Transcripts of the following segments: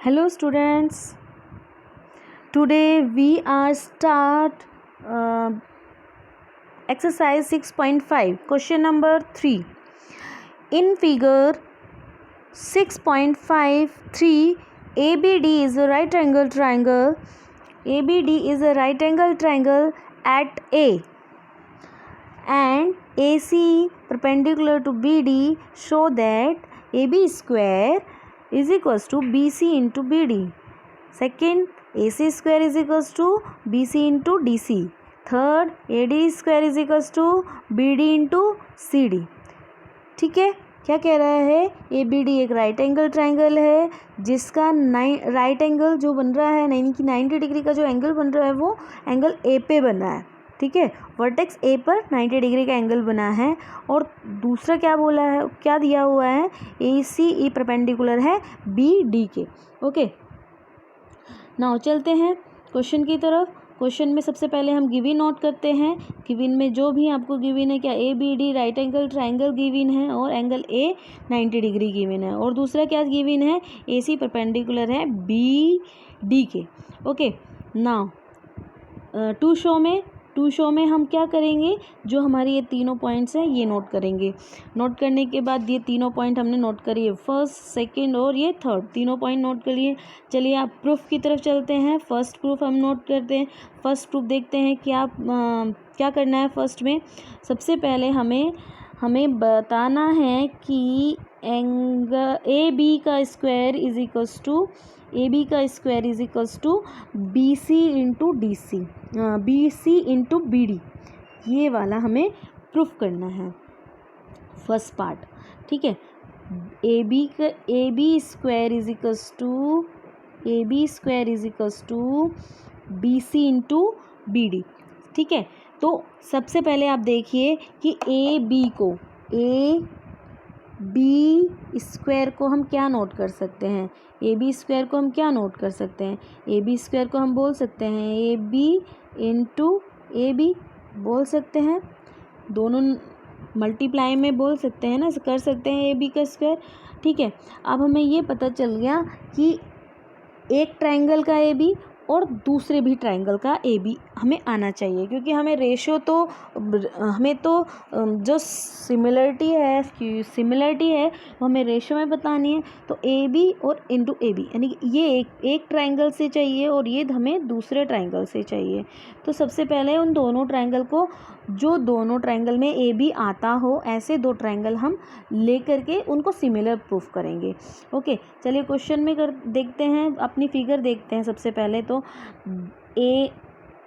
Hello students, today we are start exercise 6.5 question number 3. In figure 6.53 ABD is a right angle triangle. ABD is a right angle triangle at A and AC perpendicular to BD. Show that AB square is equals to BC into BD. Second, AC square is equals to BC into DC. Third, AD square is equals to BD into CD. ठीक है, क्या कह रहा है? ABD एक right angle triangle है जिसका right angle जो बन रहा है 90 डिग्री का जो एंगल बन रहा है वो एंगल A पे बन रहा है. ठीक है, वर्टेक्स A पर 90 डिग्री का एंगल बना है. और दूसरा क्या बोला है, क्या दिया हुआ है? ACE परपेंडिकुलर है BD के. ओके, नाउ चलते हैं क्वेश्चन की तरफ. क्वेश्चन में सबसे पहले हम गिवन नोट करते हैं. गिवन में जो भी आपको गिवन है, क्या ABD right angle triangle given है और एंगल A 90 डिग्री गिवन है. और दूसरा क्या गिवन है? AC परपेंडिकुलर है BD के. ओके, नाउ टू शो में हम क्या करेंगे? जो हमारी ये तीनों पॉइंट्स हैं ये नोट करेंगे. नोट करने के बाद ये तीनों पॉइंट हमने नोट करिए, फर्स्ट, सेकंड और ये थर्ड, तीनों पॉइंट नोट करिए. चलिए आप प्रूफ की तरफ चलते हैं. फर्स्ट प्रूफ हम नोट करते हैं. फर्स्ट प्रूफ देखते हैं क्या करना है. फर्स्ट में सबसे पहले हमें बताना है कि एंगल AB का square is equals to BC into DC, BC into BD. ये वाला हमें प्रूफ करना है, फर्स्ट पार्ट. ठीक है, AB square is equals to BC into BD. ठीक है, तो सबसे पहले आप देखिए कि AB स्क्वायर को हम क्या नोट कर सकते हैं? AB स्क्वायर को हम क्या नोट कर सकते हैं? AB स्क्वायर को हम बोल सकते हैं AB इंटू AB बोल सकते हैं. दोनों मल्टीप्लाई में बोल सकते हैं ना, कर सकते हैं AB का स्क्वायर. ठीक है, अब हमें ये पता चल गया कि एक ट्राइंगल का AB और दूसरे भी ट्राइंगल का AB हमें आना चाहिए, क्योंकि हमें रेशियो तो जो सिमिलरिटी है वो हमें रेशियो में बतानी है. तो AB और इंटू AB यानी कि ये एक ट्राइंगल से चाहिए और ये हमें दूसरे ट्राइंगल से चाहिए. तो सबसे पहले उन दोनों ट्राइंगल को, जो दोनों ट्राइंगल में AB आता हो, ऐसे दो ट्राइंगल हम लेकर के उनको सिमिलर प्रूफ करेंगे. ओके, चलिए क्वेश्चन में देखते हैं, अपनी फिगर देखते हैं. सबसे पहले तो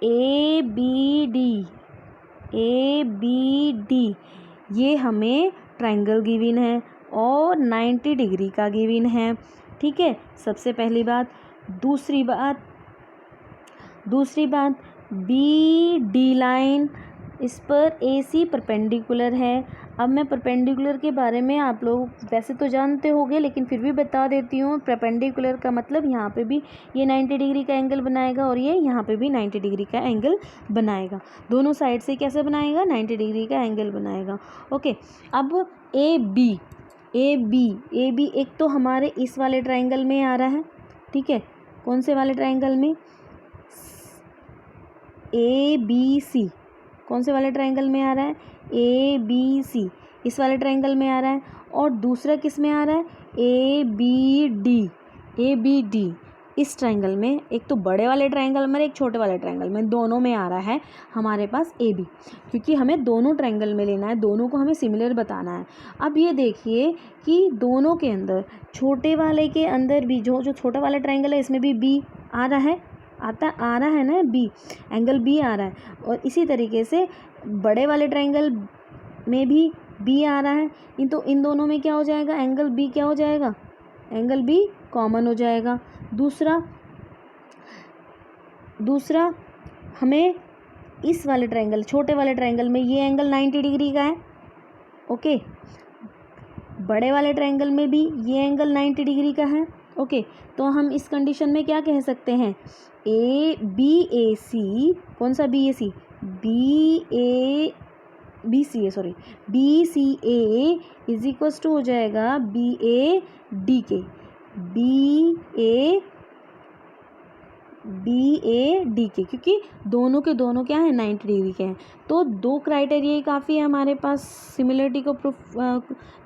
ABD ये हमें ट्राइंगल गिवन है और 90 डिग्री का गिवन है. ठीक है, सबसे पहली बात. दूसरी बात BD लाइन, इस पर AC परपेंडिकुलर है. अब मैं परपेंडिकुलर के बारे में आप लोग वैसे तो जानते होंगे, लेकिन फिर भी बता देती हूँ. परपेंडिकुलर का मतलब यहाँ पे भी ये 90 डिग्री का एंगल बनाएगा और ये यहाँ पे भी 90 डिग्री का एंगल बनाएगा. दोनों साइड से कैसे बनाएगा? 90 डिग्री का एंगल बनाएगा. ओके, अब AB एक तो हमारे इस वाले ट्राइंगल में आ रहा है. ठीक है, कौन से वाले ट्राइंगल में? ABC. कौन से वाले ट्राइंगल में आ रहा है? ABC इस वाले ट्राइंगल में आ रहा है. और दूसरा किस में आ रहा है? ABD इस ट्राइंगल में. एक तो बड़े वाले ट्राइंगल में, एक छोटे वाले ट्राइंगल में, दोनों में आ रहा है हमारे पास AB, क्योंकि हमें दोनों ट्राइंगल में लेना है, दोनों को हमें सिमिलर बताना है. अब ये देखिए कि दोनों के अंदर, छोटे वाले के अंदर भी जो छोटा वाला ट्राइंगल है इसमें भी B आ रहा है ना, B एंगल B आ रहा है. और इसी तरीके से बड़े वाले ट्राइंगल में भी B आ रहा है. तो इन दोनों में क्या हो जाएगा? एंगल B क्या हो जाएगा? एंगल B कॉमन हो जाएगा. दूसरा हमें इस वाले ट्राइंगल, छोटे वाले ट्राइंगल में ये एंगल 90 डिग्री का है. ओके, बड़े वाले ट्राइंगल में भी ये एंगल 90 डिग्री का है. ओके, तो हम इस कंडीशन में क्या कह सकते हैं? BAC, कौन सा BAC? BCA is equals to हो जाएगा BAD के. BAD के, क्योंकि दोनों के दोनों क्या है 90 डिग्री के हैं। तो दो क्राइटेरिया काफ़ी है हमारे पास सिमिलरिटी को प्रूफ,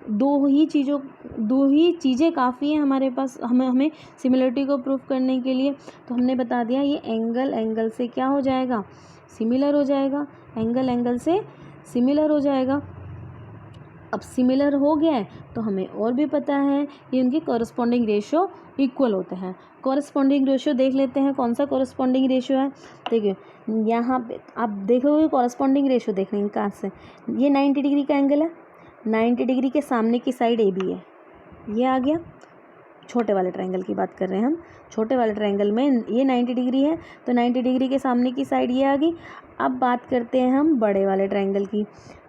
दो ही चीज़ें काफ़ी हैं हमारे पास हमें सिमिलरिटी को प्रूफ करने के लिए। तो हमने बता दिया ये एंगल से क्या हो जाएगा, सिमिलर हो जाएगा, एंगल से सिमिलर हो जाएगा। अब सिमिलर हो गया है तो हमें और भी पता है ये उनके कॉरस्पॉन्डिंग रेशियो इक्वल होते हैं। कॉरस्पॉन्डिंग रेशियो देख लेते हैं कौन सा कॉरस्पॉन्डिंग रेशियो है। देखिए यहाँ पे आप देखोगे कॉरस्पॉन्डिंग रेशियो देख लेंगे कहाँ से, ये 90 डिग्री का एंगल है, 90 डिग्री के सामने की साइड AB है, ये आ गया। छोटे वाले ट्रायंगल की बात कर रहे हैं हम, छोटे वाले ट्रायंगल में ये 90 डिग्री है तो 90 डिग्री के सामने की साइड ये आ गई। अब बात करते हैं हम बड़े वाले ट्रायंगल की।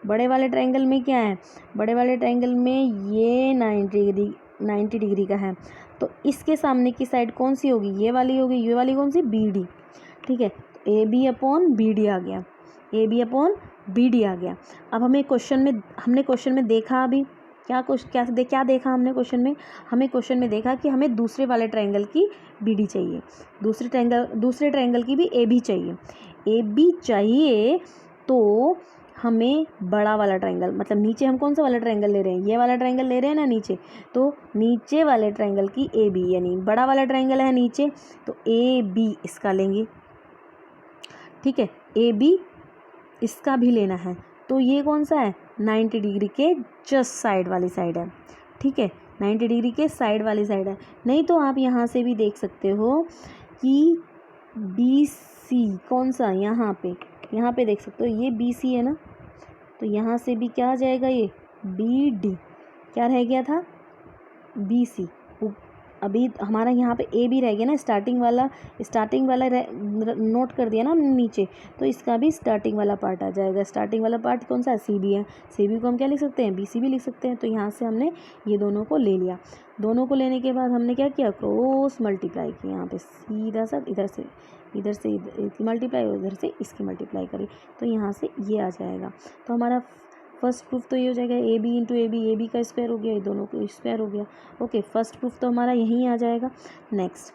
बड़े वाले ट्रायंगल में क्या है, बड़े वाले ट्रायंगल में ये 90 डिग्री का है तो इसके सामने की साइड कौन सी होगी, ये वाली होगी। ये वाली कौन सी, BD, ठीक है। AB अपॉन BD आ गया, AB अपॉन BD आ गया। अब हमने क्वेश्चन में देखा अभी क्या देखा हमने क्वेश्चन में, हमें क्वेश्चन में देखा कि हमें दूसरे वाले ट्रायंगल की BD चाहिए, दूसरे ट्रायंगल की भी AB चाहिए। AB चाहिए तो हमें बड़ा वाला ट्रायंगल, मतलब नीचे हम कौन सा वाला ट्रायंगल ले रहे हैं, ये वाला ट्रायंगल ले रहे हैं ना नीचे, तो नीचे वाले ट्रायंगल की AB, यानी बड़ा वाला ट्रायंगल है नीचे तो AB इसका लेंगे, ठीक है। AB इसका भी लेना है तो ये कौन सा है, 90 डिग्री के जस्ट साइड वाली साइड है, ठीक है, 90 डिग्री के साइड वाली साइड है। नहीं तो आप यहाँ से भी देख सकते हो कि BC कौन सा, यहाँ पे देख सकते हो ये BC है ना, तो यहाँ से भी क्या आ जाएगा, ये BD, क्या रह गया था BC। अभी हमारा यहाँ पे AB रह गया ना, स्टार्टिंग वाला नोट कर दिया ना हमने नीचे, तो इसका भी स्टार्टिंग वाला पार्ट आ जाएगा। स्टार्टिंग वाला पार्ट कौन सा है, CB है। CB को हम क्या लिख सकते हैं, BC भी लिख सकते हैं। तो यहाँ से हमने ये दोनों को ले लिया। दोनों को लेने के बाद हमने क्या किया, क्रॉस मल्टीप्लाई किया, यहाँ पे सीधा सा इधर से इसकी मल्टीप्लाई, उधर से इसकी मल्टीप्लाई करी, तो यहाँ से ये आ जाएगा। तो हमारा फर्स्ट प्रूफ तो ये हो जाएगा AB इंटू AB का स्क्वायर हो गया, ये दोनों को स्क्वायर हो गया। ओके, फर्स्ट प्रूफ तो हमारा यहीं आ जाएगा। नेक्स्ट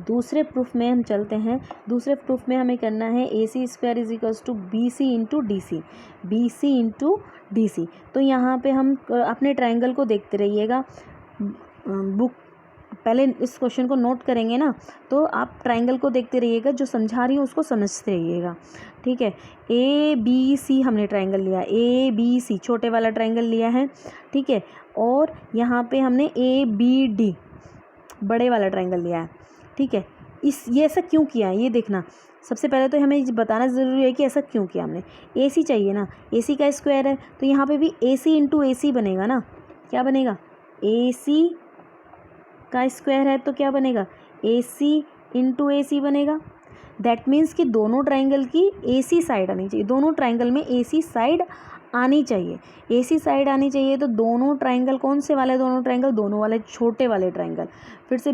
दूसरे प्रूफ में हम चलते हैं। दूसरे प्रूफ में हमें करना है AC square is equals to BC into DC। तो यहाँ पे हम अपने ट्रायंगल को देखते रहिएगा। बुक पहले इस क्वेश्चन को नोट करेंगे ना, तो आप ट्रायंगल को देखते रहिएगा, जो समझा रही हूँ उसको समझते रहिएगा, ठीक है। ABC हमने ट्रायंगल लिया, ABC छोटे वाला ट्रायंगल लिया है, ठीक है। और यहाँ पे हमने ABD बड़े वाला ट्रायंगल लिया है, ठीक है। ये ऐसा क्यों किया है ये देखना। सबसे पहले तो हमें बताना ज़रूरी है कि ऐसा क्यों किया हमने। AC चाहिए ना, AC का स्क्वायर है तो यहाँ पे भी AC इंटू AC बनेगा ना। क्या बनेगा, AC का स्क्वायर है तो क्या बनेगा, AC इंटू AC बनेगा। दैट मीन्स कि दोनों ट्रायंगल की AC साइड आनी चाहिए, दोनों ट्रायंगल में AC साइड आनी चाहिए। AC साइड आनी चाहिए तो दोनों ट्रायंगल कौन से वाले, दोनों ट्रायंगल दोनों वाले छोटे वाले ट्रायंगल। फिर से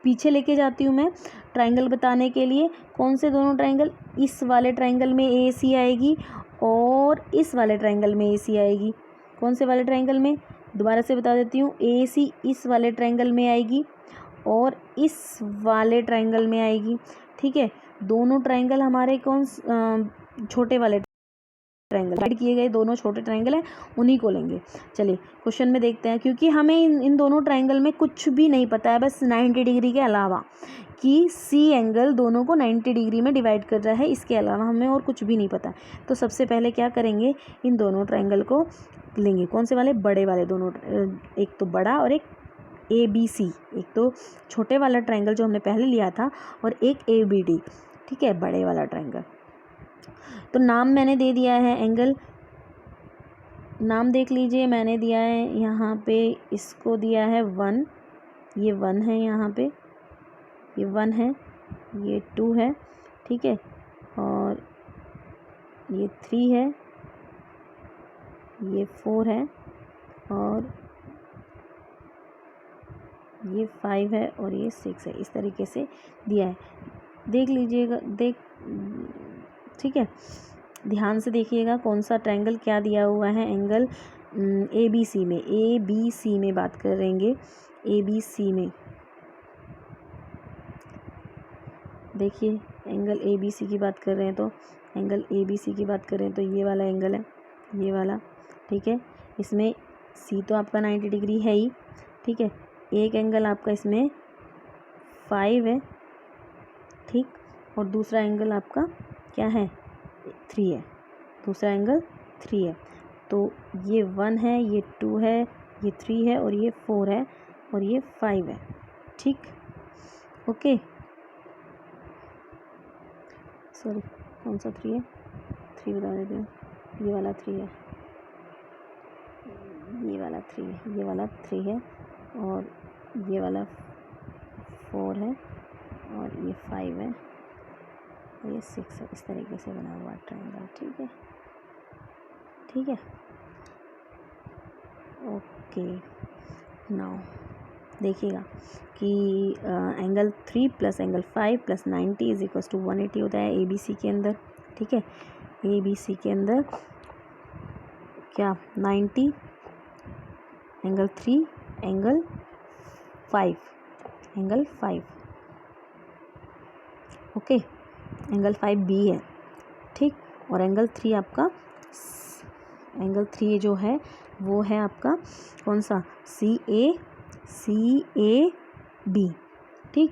पीछे लेके जाती हूँ मैं ट्रायंगल बताने के लिए। कौन से दोनों ट्रायंगल, इस वाले ट्रायंगल में AC आएगी और इस वाले ट्रायंगल में AC आएगी। कौन से वाले ट्रायंगल में, दोबारा से बता देती हूँ, AC इस वाले ट्रायंगल में आएगी और इस वाले ट्रायंगल में आएगी, ठीक है। दोनों ट्रायंगल हमारे छोटे वाले ट्रायंगल ऐड किए गए, दोनों छोटे ट्रायंगल हैं, उन्हीं को लेंगे। चलिए क्वेश्चन में देखते हैं, क्योंकि हमें इन दोनों ट्रायंगल में कुछ भी नहीं पता है, बस 90 डिग्री के अलावा कि C एंगल दोनों को 90 डिग्री में डिवाइड कर रहा है, इसके अलावा हमें और कुछ भी नहीं पता। तो सबसे पहले क्या करेंगे, इन दोनों ट्रायंगल को लेंगे। कौन से वाले, बड़े वाले दोनों, एक तो बड़ा और एक ABC, एक तो छोटे वाला ट्रायंगल जो हमने पहले लिया था और एक ABD, ठीक है, बड़े वाला ट्रायंगल। तो नाम मैंने दे दिया है, एंगल नाम देख लीजिए, मैंने दिया है यहाँ पे, इसको दिया है 1, ये 1 है, यहाँ पे ये 1 है, ये 2 है, ठीक है, और ये 3 है, ये 4 है, और ये 5 है, और ये 6 है। इस तरीके से दिया है, देख लीजिएगा, ठीक है, ध्यान से देखिएगा कौन सा ट्रायंगल क्या दिया हुआ है। एंगल ABC में बात करेंगे, ABC में, देखिए एंगल ABC की बात कर रहे हैं तो एंगल ABC की बात करें तो ये वाला एंगल है, ये वाला, ठीक है। इसमें C तो आपका 90 डिग्री है ही, ठीक है। एक एंगल आपका इसमें 5 है, ठीक, और दूसरा एंगल आपका क्या है, 3 है, दूसरा एंगल 3 है। तो ये 1 है, ये 2 है, ये 3 है और ये 4 है और ये 5 है, ठीक, ओके। सॉरी, कौन सा 3 है, 3 बता देते हैं, ये वाला 3 है, ये वाला 3 है, ये वाला 3 है और ये वाला 4 है और ये 5 है और ये 6 है। इस तरीके से बना हुआ ट्रायंगल, ठीक है, ठीक है, ओके। नाउ देखिएगा कि angle 3 plus angle 5 plus 90 is equals to 180 होता है ABC के अंदर, ठीक है। ABC के अंदर क्या 90 angle 3 angle 5 okay, angle 5B है, ठीक, और एंगल 3 आपका, एंगल 3 जो है वो है आपका कौन सा, CAB, ठीक,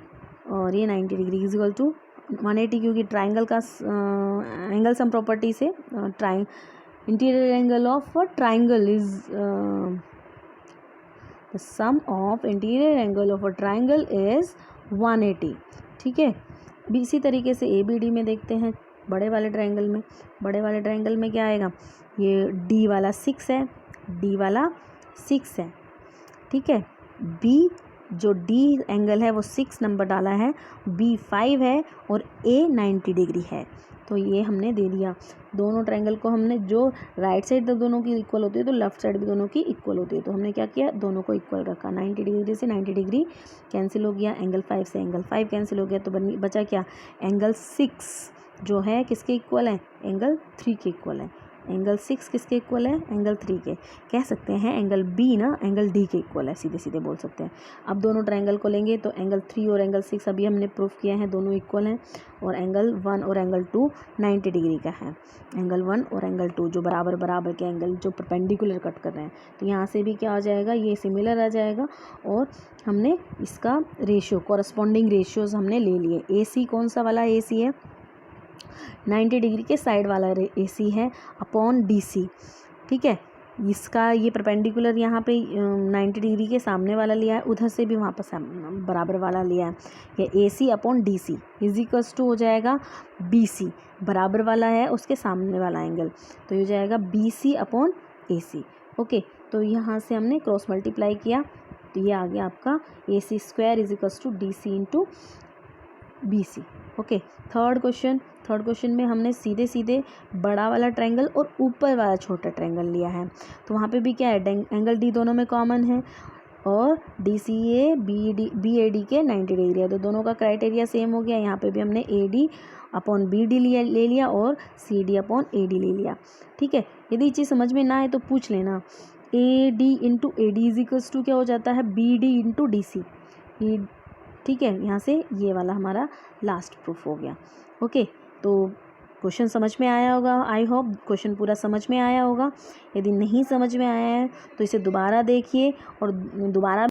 और ये 90 डिग्री इज इक्वल टू 180, क्योंकि ट्राइंगल का एंगल सम प्रॉपर्टी से interior angle of triangle is the sum of interior angle of a triangle is 180, ठीक है। भी इसी तरीके से ABD में देखते हैं, बड़े वाले ट्राइंगल में, बड़े वाले ट्राइंगल में क्या आएगा, ये D वाला 6 है, D वाला 6 है, ठीक है। B जो D एंगल है वो 6 नंबर डाला है, B 5 है और A 90 डिग्री है। तो ये हमने दे दिया, दोनों ट्रायंगल को हमने, जो राइट साइड तो दोनों की इक्वल होती है तो लेफ्ट साइड भी दोनों की इक्वल होती है, तो हमने क्या किया, दोनों को इक्वल रखा। 90 डिग्री से 90 डिग्री कैंसिल हो गया, एंगल 5 से एंगल 5 कैंसिल हो गया, तो बचा क्या, एंगल 6 जो है किसके इक्वल है, एंगल 3 के इक्वल है। एंगल 6 किसके इक्वल है, एंगल 3 के, कह सकते हैं एंगल B ना एंगल D के इक्वल है, सीधे सीधे बोल सकते हैं। अब दोनों ट्रायंगल को लेंगे तो एंगल 3 और एंगल 6 अभी हमने प्रूफ किया है, दोनों इक्वल हैं, और एंगल 1 और एंगल 2 90 डिग्री का है। एंगल 1 और एंगल 2 जो बराबर बराबर के एंगल जो परपेंडिकुलर कट कर रहे हैं, तो यहाँ से भी क्या आ जाएगा, ये सिमिलर आ जाएगा, और हमने इसका रेशियो, कॉरस्पॉन्डिंग रेशियोज हमने ले लिए। AC कौन सा वाला AC है, 90 डिग्री के साइड वाला AC है अपॉन DC, ठीक है। इसका ये परपेंडिकुलर यहाँ पे 90 डिग्री के सामने वाला लिया है, उधर से भी वहाँ पर बराबर वाला लिया है, ये AC upon DC is equals to हो जाएगा BC, बराबर वाला है उसके सामने वाला एंगल, तो ये हो जाएगा BC अपॉन AC, ओके। तो यहाँ से हमने क्रॉस मल्टीप्लाई किया, तो ये आ गया आपका AC square is equals to DC into BC, okay. Third question में हमने सीधे सीधे बड़ा वाला ट्रायंगल और ऊपर वाला छोटा ट्रायंगल लिया है, तो वहाँ पे भी क्या है, एंगल D दोनों में कॉमन है और DCA BAD के 90 डिग्री है, तो दोनों का क्राइटेरिया सेम हो गया। यहाँ पे भी हमने AD अपॉन BD ले लिया और CD अपॉन AD ले लिया, ठीक है। यदि चीज़ समझ में ना आए तो पूछ लेना। AD into AD is equals to क्या हो जाता है, BD इंटू DC, ठीक है। यहाँ से ये वाला हमारा लास्ट प्रूफ हो गया, ओके। तो क्वेश्चन समझ में आया होगा, आई होप क्वेश्चन पूरा समझ में आया होगा। यदि नहीं समझ में आया है तो इसे दोबारा देखिए और दोबारा